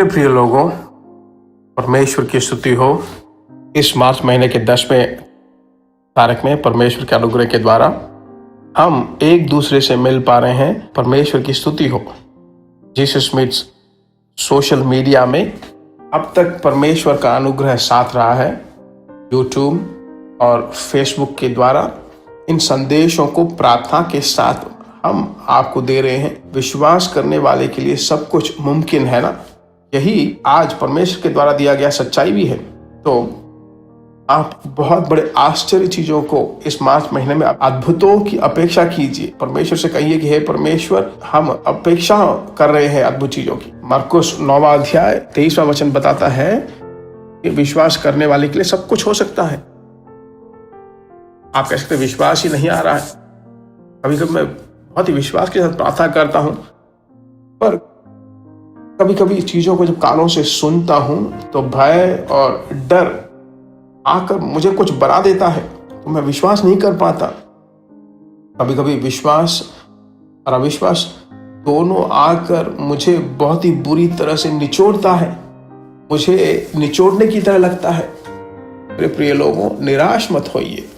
मेरे प्रिय लोगों, परमेश्वर की स्तुति हो। इस मार्च महीने के 10वें तारीख में परमेश्वर के अनुग्रह के द्वारा हम एक दूसरे से मिल पा रहे हैं। परमेश्वर की स्तुति हो। जीसस मीट्स सोशल मीडिया में अब तक परमेश्वर का अनुग्रह साथ रहा है। यूट्यूब और फेसबुक के द्वारा इन संदेशों को प्रार्थना के साथ हम आपको दे रहे हैं। विश्वास करने वाले के लिए सब कुछ मुमकिन है ना। यही आज परमेश्वर के द्वारा दिया गया सच्चाई भी है। तो आप बहुत बड़े आश्चर्य चीजों को इस मार्च महीने में अद्भुतों की अपेक्षा कीजिए। परमेश्वर से कहिए कि हे परमेश्वर, हम अपेक्षा कर रहे हैं अद्भुत चीजों की। मरकुस 9वां अध्याय 23वां वचन बताता है कि विश्वास करने वाले के लिए सब कुछ हो सकता है। आप कह सकते विश्वास ही नहीं आ रहा है। कभी कभी मैं बहुत ही विश्वास के साथ प्रार्थना करता हूं, पर कभी कभी चीजों को जब कानों से सुनता हूं तो भय और डर आकर मुझे कुछ बना देता है, तो मैं विश्वास नहीं कर पाता। कभी कभी विश्वास और अविश्वास दोनों आकर मुझे बहुत ही बुरी तरह से निचोड़ता है। मुझे निचोड़ने की तरह लगता है। मेरे प्रिय लोगों, निराश मत होइए।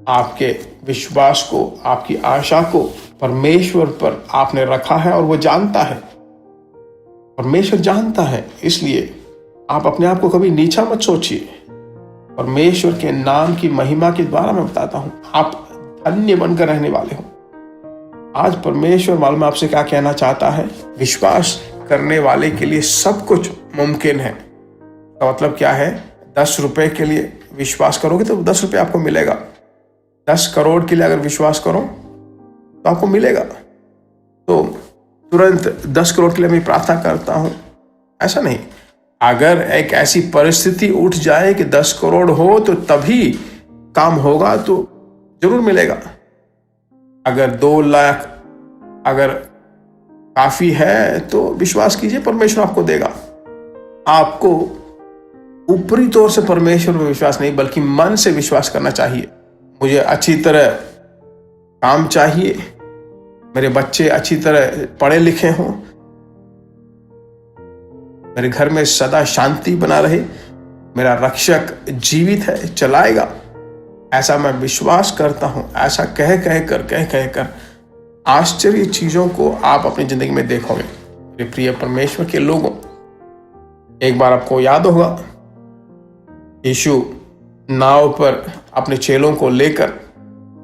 आपके विश्वास को, आपकी आशा को परमेश्वर पर आपने रखा है और वो जानता है। परमेश्वर जानता है, इसलिए आप अपने आप को कभी नीचा मत सोचिए। परमेश्वर के नाम की महिमा के द्वारा मैं बताता हूं, आप धन्य बनकर रहने वाले हो। आज परमेश्वर मालूम आपसे क्या कहना चाहता है। विश्वास करने वाले के लिए सब कुछ मुमकिन है। तो मतलब क्या है? 10 रुपए के लिए विश्वास करोगे तो 10 रुपए आपको मिलेगा। 10 करोड़ के लिए अगर विश्वास करो तो आपको मिलेगा। तो तुरंत 10 करोड़ के लिए मैं प्रार्थना करता हूं, ऐसा नहीं। अगर एक ऐसी परिस्थिति उठ जाए कि 10 करोड़ हो तो तभी काम होगा, तो जरूर मिलेगा। अगर 2 लाख अगर काफी है तो विश्वास कीजिए, परमेश्वर आपको देगा। आपको ऊपरी तौर से परमेश्वर पर विश्वास नहीं, बल्कि मन से विश्वास करना चाहिए। मुझे अच्छी तरह काम चाहिए, मेरे बच्चे अच्छी तरह पढ़े लिखे हों, मेरे घर में सदा शांति बना रहे, मेरा रक्षक जीवित है, चलाएगा, ऐसा मैं विश्वास करता हूं। ऐसा कह कर आश्चर्य चीजों को आप अपनी जिंदगी में देखोगे। मेरे प्रिय परमेश्वर के लोगों, एक बार आपको याद होगा, यीशु नाव पर अपने चेलों को लेकर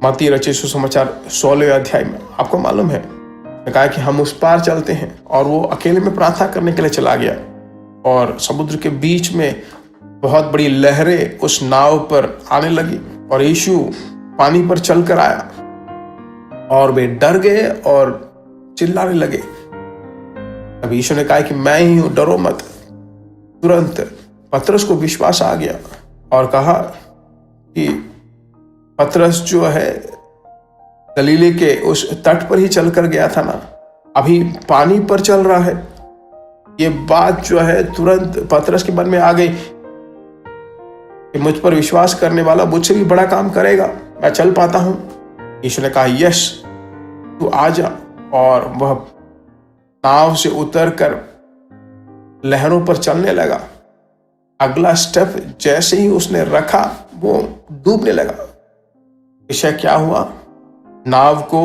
मत्ती रचित सुसमाचार 16वें अध्याय में, आपको मालूम है, कहा कि हम उस पार चलते हैं, और वो अकेले में प्रार्थना करने के लिए चला गया। और समुद्र के बीच में बहुत बड़ी लहरें उस नाव पर आने लगी और यीशु पानी पर चलकर आया, और वे डर गए और चिल्लाने लगे। अब यीशु ने कहा कि मैं ही हूं, डरो मत। तुरंत पतरस को विश्वास आ गया और कहा कि पतरस जो है गलीले के उस तट पर ही चलकर गया था ना, अभी पानी पर चल रहा है। ये बात जो है तुरंत पतरस के मन में आ गई कि मुझ पर विश्वास करने वाला मुझसे भी बड़ा काम करेगा, मैं चल पाता हूं। यीशु ने कहा, यस, तू आ जा। और वह नाव से उतरकर लहरों पर चलने लगा। अगला स्टेप जैसे ही उसने रखा, वो डूबने लगा। विषय क्या हुआ? नाव को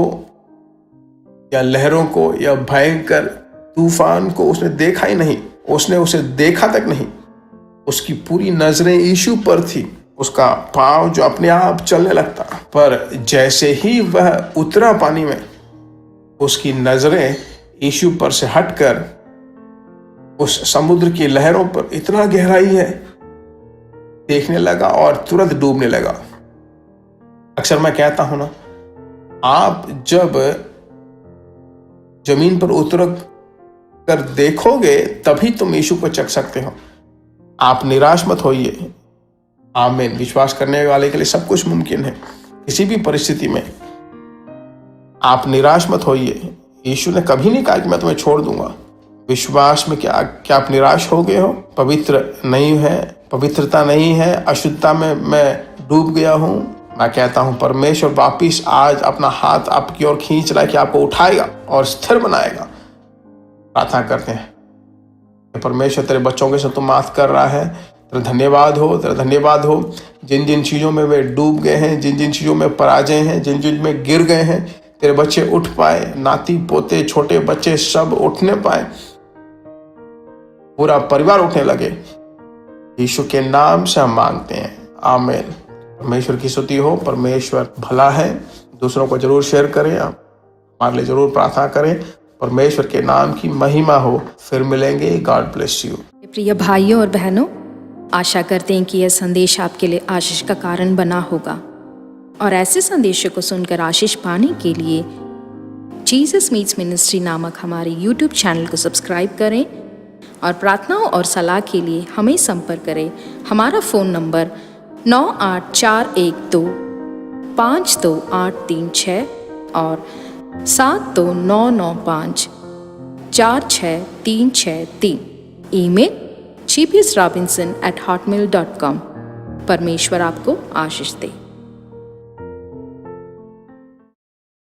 या लहरों को या भयंकर तूफान को उसने देखा ही नहीं, उसने उसे देखा तक नहीं। उसकी पूरी नजरें यीशु पर थी, उसका पांव जो अपने आप चलने लगता। पर जैसे ही वह उतरा पानी में, उसकी नजरें यीशु पर से हटकर उस समुद्र की लहरों पर, इतना गहराई है, देखने लगा और तुरंत डूबने लगा। अक्सर मैं कहता हूं ना, आप जब जमीन पर उतर कर देखोगे तभी तुम यीशु को चख सकते हो। आप निराश मत होइए। आमीन। विश्वास करने वाले के लिए सब कुछ मुमकिन है। किसी भी परिस्थिति में आप निराश मत होइए। यीशु ने कभी नहीं कहा कि मैं तुम्हें छोड़ दूंगा। विश्वास में क्या आप निराश हो गए हो? पवित्र नहीं है, पवित्रता नहीं है, अशुद्धता में मैं डूब गया हूं। मैं कहता हूं परमेश्वर वापिस आज अपना हाथ आपकी ओर खींच रहा है कि आपको उठाएगा और स्थिर बनाएगा। प्रार्थना करते हैं। परमेश्वर तेरे बच्चों के साथ तू माफ कर रहा है। तेरा धन्यवाद हो, तेरा धन्यवाद हो। जिन जिन चीज़ों में वे डूब गए हैं, जिन जिन चीज़ों में पराजय हैं, जिन जिन में गिर गए हैं, तेरे बच्चे उठ पाए, नाती पोते छोटे बच्चे सब उठने पाए, पूरा परिवार उठने लगे। यीशु के नाम से हम मांगते हैं, आमीन। परमेश्वर की स्तुति हो। परमेश्वर भला है। दूसरों को जरूर शेयर करें, आप हमारे लिए जरूर प्रार्थना करें। परमेश्वर के नाम की महिमा हो। फिर मिलेंगे। God bless you. प्रिय भाइयों और बहनों, आशा करते हैं कि यह संदेश आपके लिए आशीष का कारण बना होगा, और ऐसे संदेशों को सुनकर आशीष पाने के लिए जीसस मीट्स मिनिस्ट्री नामक हमारे यूट्यूब चैनल को सब्सक्राइब करें, और प्रार्थनाओं और सलाह के लिए हमें संपर्क करें। हमारा फ़ोन नंबर 9841252836 और 7299546363। Email gpsrobinson@hotmail.com। परमेश्वर आपको आशीष दे।